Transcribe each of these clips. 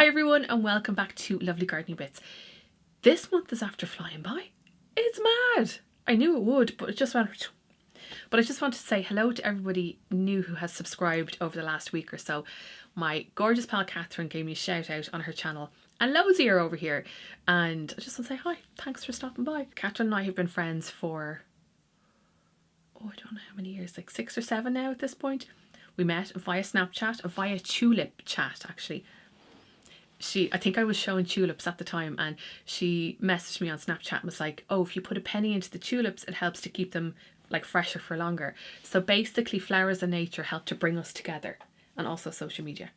Hi everyone and welcome back to LovelyGirlieBits. This month is after flying by. It's mad. I knew it would, but it just went. But I just want to say hello to everybody new who has subscribed over the last week or so. My gorgeous pal Catherine gave me a shout out on her channel, and Lozy are over here. And I just want to say hi, thanks for stopping by. Catherine and I have been friends for, I don't know how many years, like 6 or 7 now at this point. We met via Snapchat, via tulip chat actually. I think I was showing tulips at the time, and she messaged me on Snapchat and was like, oh, if you put a penny into the tulips, it helps to keep them like fresher for longer. So basically flowers and nature help to bring us together, and also social media.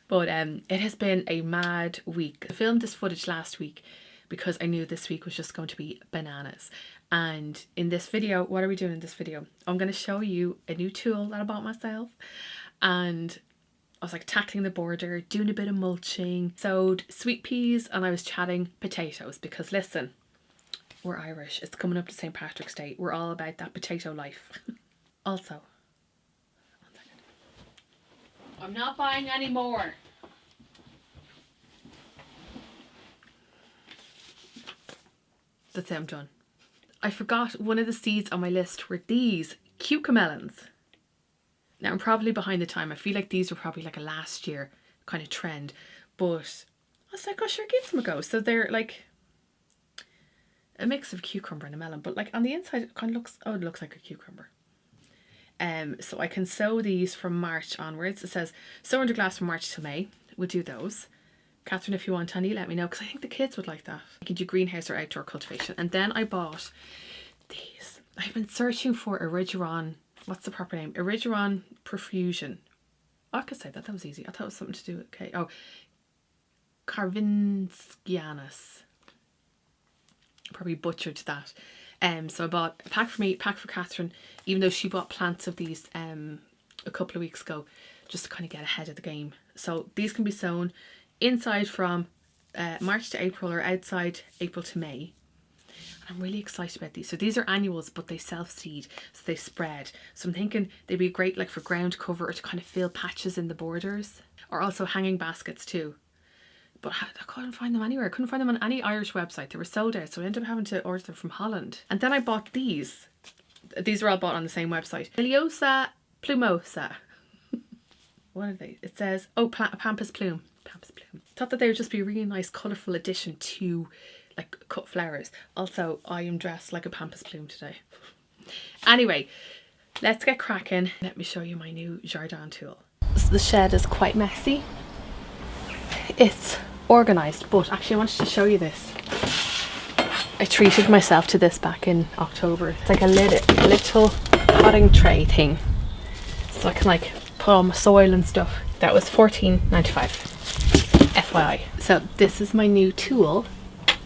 But it has been a mad week. I filmed this footage last week because I knew this week was just going to be bananas. And in this video, what are we doing in this video? I'm going to show you a new tool that I bought myself, and I was like tackling the border, doing a bit of mulching, sowed sweet peas, and I was chatting potatoes because listen, we're Irish. It's coming up to St. Patrick's Day. We're all about that potato life. Also, 1 second. I'm not buying any more. That's it, I'm done. I forgot one of the seeds on my list were these cucamelons. Now I'm probably behind the time. I feel like these were probably like a last year kind of trend, but I was like, oh sure, give them a go. So they're like a mix of cucumber and a melon, but like on the inside it kind of looks, oh, it looks like a cucumber. So I can sow these from March onwards. It says sow under glass from March to May. We'll do those. Catherine, if you want any, let me know, because I think the kids would like that. You can do greenhouse or outdoor cultivation. And then I bought these. I've been searching for Origeron. What's the proper name? Origeron Profusion. Oh, I could say that. That was easy. I thought it was something to do with, okay. Oh, Carvinskianus. Probably butchered that. So I bought a pack for me, a pack for Catherine, even though she bought plants of these a couple of weeks ago, just to kind of get ahead of the game. So these can be sown inside from March to April, or outside April to May. I'm really excited about these. So these are annuals, but they self-seed, so they spread. So I'm thinking they'd be great like for ground cover, or to kind of fill patches in the borders, or also hanging baskets too. But I couldn't find them anywhere. I couldn't find them on any Irish website. They were sold out, so I ended up having to order them from Holland. And then I bought these. These were all bought on the same website. Iliosa plumosa. What are they? It says, oh, pampas plume. Pampas plume. Thought that they would just be a really nice colourful addition to like cut flowers. Also, I am dressed like a pampas plume today. Anyway, let's get cracking. Let me show you my new Jardin tool. So the shed is quite messy. It's organised, but actually I wanted to show you this. I treated myself to this back in October. It's like a little potting tray thing, so I can like put all my soil and stuff. That was $14.95 FYI. So this is my new tool,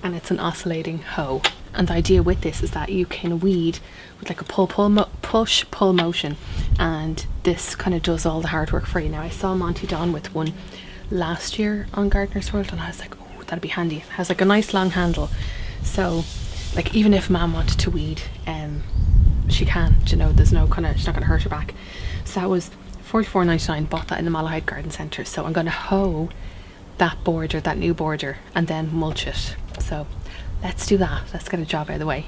and it's an oscillating hoe. And the idea with this is that you can weed with like a push-pull motion, and this kind of does all the hard work for you. Now I saw Monty Don with one last year on Gardener's World, and I was like, oh, that'd be handy. It has like a nice long handle, so like even if Mum wanted to weed, she can, you know, there's no kind of, she's not going to hurt her back. So that was $44.99. Bought that in the Malahide garden centre. So I'm going to hoe that border, that new border, and then mulch it. So let's do that. Let's get a job out of the way.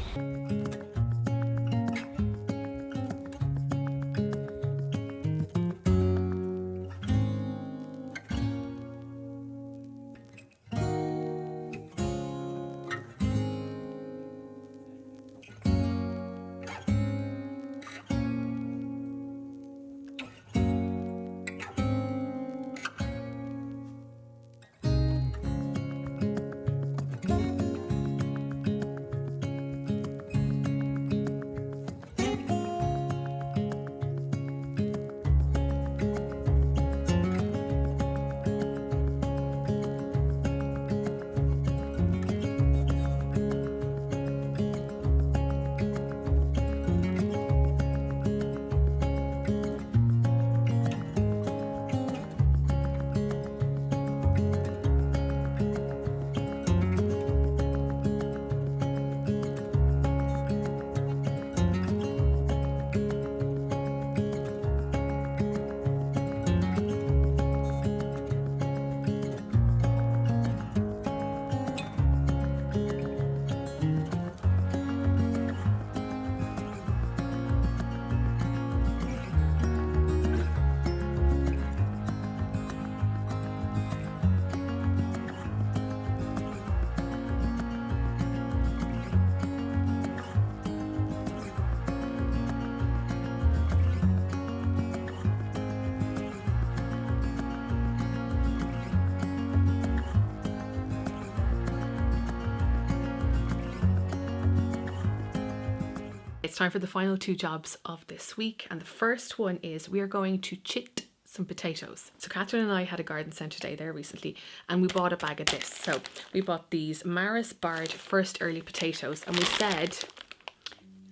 it's time for the final 2 jobs of this week, and the first one is we are going to chit some potatoes. So Catherine and I had a garden centre day there recently, and we bought a bag of this. So we bought these Maris Bard First Early potatoes, and we said,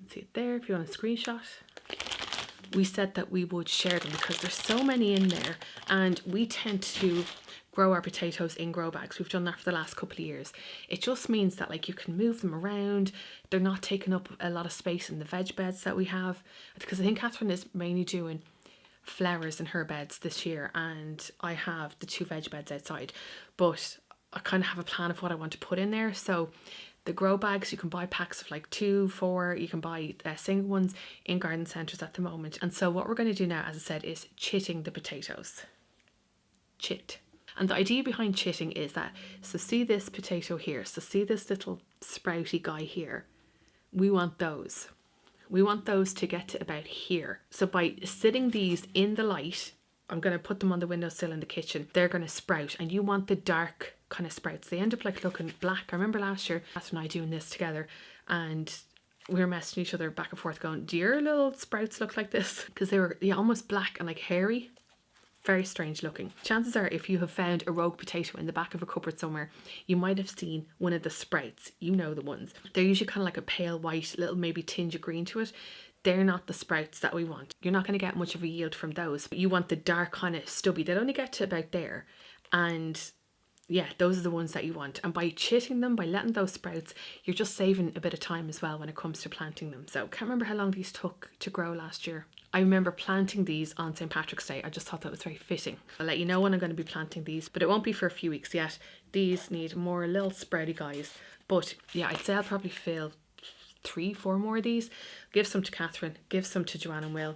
see it there if you want a screenshot, we said that we would share them because there's so many in there, and we tend to grow our potatoes in grow bags. We've done that for the last couple of years. It just means that like you can move them around. They're not taking up a lot of space in the veg beds that we have, because I think Catherine is mainly doing flowers in her beds this year, and I have the 2 veg beds outside, but I kind of have a plan of what I want to put in there. So the grow bags, you can buy packs of like 2, 4, you can buy single ones in garden centres at the moment. And so what we're going to do now, as I said, is chitting the potatoes. Chit. And the idea behind chitting is that, so see this potato here, so see this little sprouty guy here, we want those. We want those to get to about here. So by sitting these in the light, I'm going to put them on the windowsill in the kitchen, they're going to sprout, and you want the dark kind of sprouts. They end up like looking black. I remember last year, Catherine and I doing this together, and we were messaging each other back and forth going, do your little sprouts look like this? Because they were almost black and like hairy. Very strange looking. Chances are, if you have found a rogue potato in the back of a cupboard somewhere, you might have seen one of the sprouts. You know the ones. They're usually kind of like a pale white, little maybe tinge of green to it. They're not the sprouts that we want. You're not going to get much of a yield from those. But you want the dark kind of stubby. They'll only get to about there. And yeah, those are the ones that you want. And by chitting them, by letting those sprouts, you're just saving a bit of time as well when it comes to planting them. So can't remember how long these took to grow last year. I remember planting these on St. Patrick's Day. I just thought that was very fitting. I'll let you know when I'm going to be planting these, but it won't be for a few weeks yet. These need more little sprouty guys. But yeah, I'd say I'll probably fill 3, 4 more of these. Give some to Catherine, give some to Joanne and Will.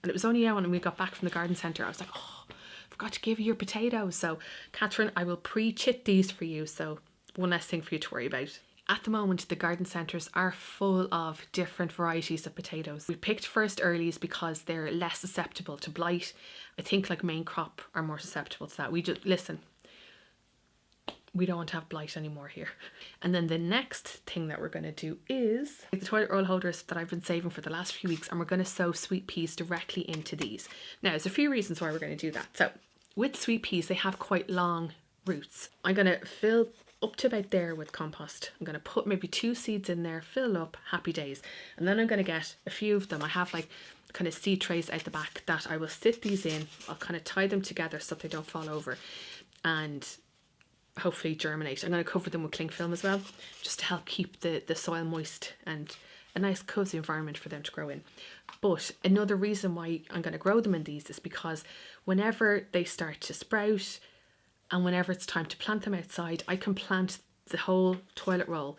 And it was only when we got back from the garden centre, I was like, oh, I forgot to give you your potatoes. So Catherine, I will pre-chit these for you. So one less thing for you to worry about. At the moment, the garden centres are full of different varieties of potatoes. We picked First Earlies because they're less susceptible to blight. I think like main crop are more susceptible to that. We just, listen, we don't want to have blight anymore here. And then the next thing that we're going to do is the toilet roll holders that I've been saving for the last few weeks, and we're going to sow sweet peas directly into these. Now, there's a few reasons why we're going to do that. So with sweet peas, they have quite long roots. I'm going to fill up to about there with compost. I'm going to put maybe 2 seeds in there, fill up, happy days. And then I'm going to get a few of them. I have like kind of seed trays out the back that I will sit these in. I'll kind of tie them together so they don't fall over and hopefully germinate. I'm going to cover them with cling film as well, just to help keep the soil moist and a nice cozy environment for them to grow in. But another reason why I'm going to grow them in these is because whenever they start to sprout, and whenever it's time to plant them outside, I can plant the whole toilet roll,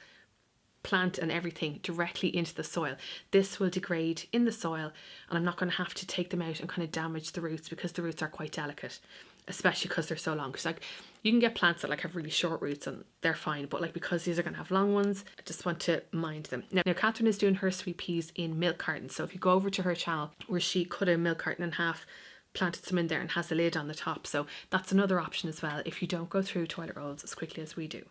plant and everything directly into the soil. This will degrade in the soil, and I'm not going to have to take them out and kind of damage the roots, because the roots are quite delicate, especially because they're so long. Because like you can get plants that like have really short roots and they're fine, but like because these are going to have long ones, I just want to mind them. Now Catherine is doing her sweet peas in milk cartons. So if you go over to her channel where she cut a milk carton in half, planted some in there, and has a lid on the top. So that's another option as well if you don't go through toilet rolls as quickly as we do.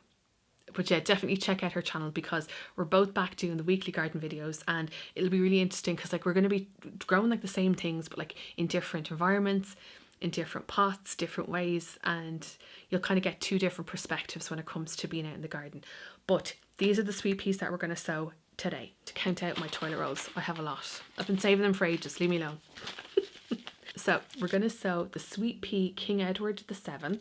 But yeah, definitely check out her channel, because we're both back doing the weekly garden videos, and it'll be really interesting because like we're going to be growing like the same things but like in different environments, in different pots, different ways, and you'll kind of get 2 different perspectives when it comes to being out in the garden. But these are the sweet peas that we're going to sow today. To count out my toilet rolls, I have a lot. I've been saving them for ages, leave me alone. So we're going to sow the sweet pea King Edward VII.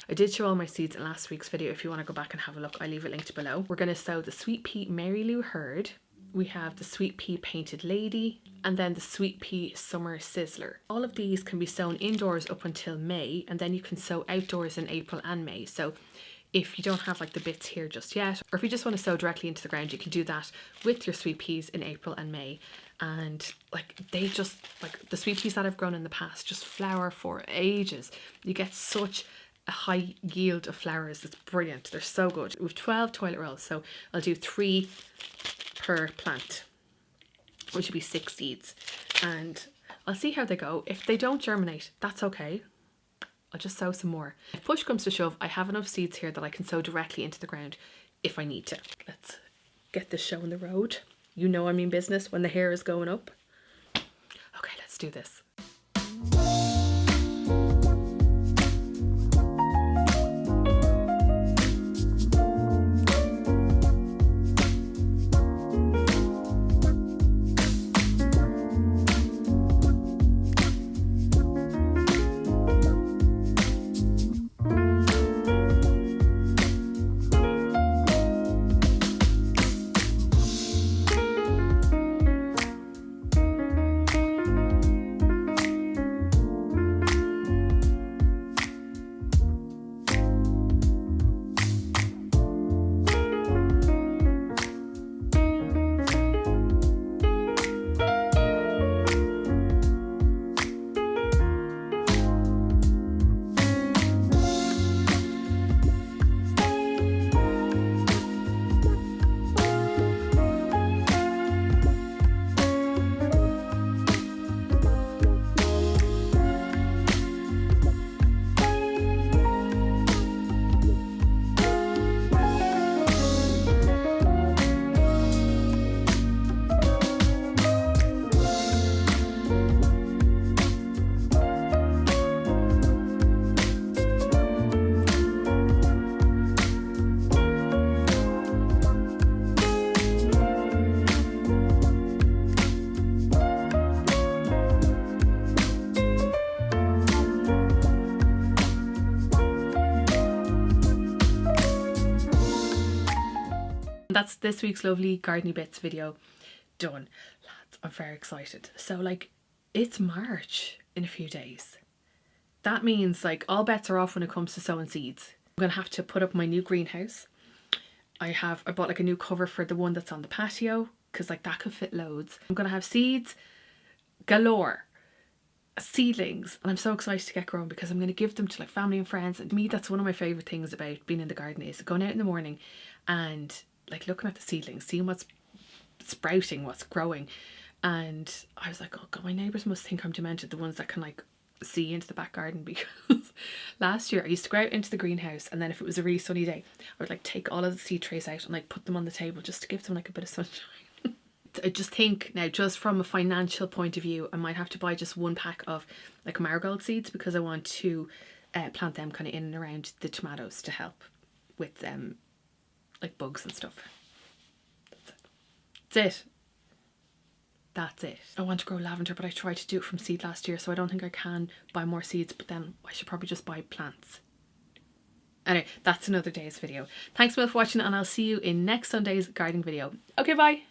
I did show all my seeds in last week's video. If you want to go back and have a look, I leave it linked below. We're going to sow the sweet pea Mary Lou Hurd. We have the sweet pea Painted Lady, and then the sweet pea Summer Sizzler. All of these can be sown indoors up until May, and then you can sow outdoors in April and May. So if you don't have like the bits here just yet, or if you just want to sow directly into the ground, you can do that with your sweet peas in April and May. And like they just, like the sweet peas that I've grown in the past, just flower for ages. You get such a high yield of flowers. It's brilliant. They're so good. We have 12 toilet rolls, so I'll do 3 per plant, which would be 6 seeds, and I'll see how they go. If they don't germinate, that's okay. I'll just sow some more. If push comes to shove, I have enough seeds here that I can sow directly into the ground if I need to. Let's get this show on the road. You know I mean business when the hair is going up. Okay, let's do this. That's this week's Lovely Gardening Bits video done. Lads, I'm very excited. So like, it's March in a few days. That means like all bets are off when it comes to sowing seeds. I'm gonna have to put up my new greenhouse. I bought like a new cover for the one that's on the patio, because like that could fit loads. I'm gonna have seeds galore, seedlings, and I'm so excited to get growing because I'm going to give them to like family and friends. And to me, that's one of my favourite things about being in the garden, is going out in the morning and like looking at the seedlings, seeing what's sprouting, what's growing. And I was like, oh god, my neighbours must think I'm demented, the ones that can like see into the back garden, because last year I used to go out into the greenhouse, and then if it was a really sunny day, I would like take all of the seed trays out and like put them on the table just to give them like a bit of sunshine. I just think now, just from a financial point of view, I might have to buy just one pack of like marigold seeds, because I want to plant them kind of in and around the tomatoes to help with like bugs and stuff. That's it. That's it. I want to grow lavender, but I tried to do it from seed last year, so I don't think I can buy more seeds, but then I should probably just buy plants. Anyway, that's another day's video. Thanks a lot for watching, and I'll see you in next Sunday's gardening video. Okay, bye.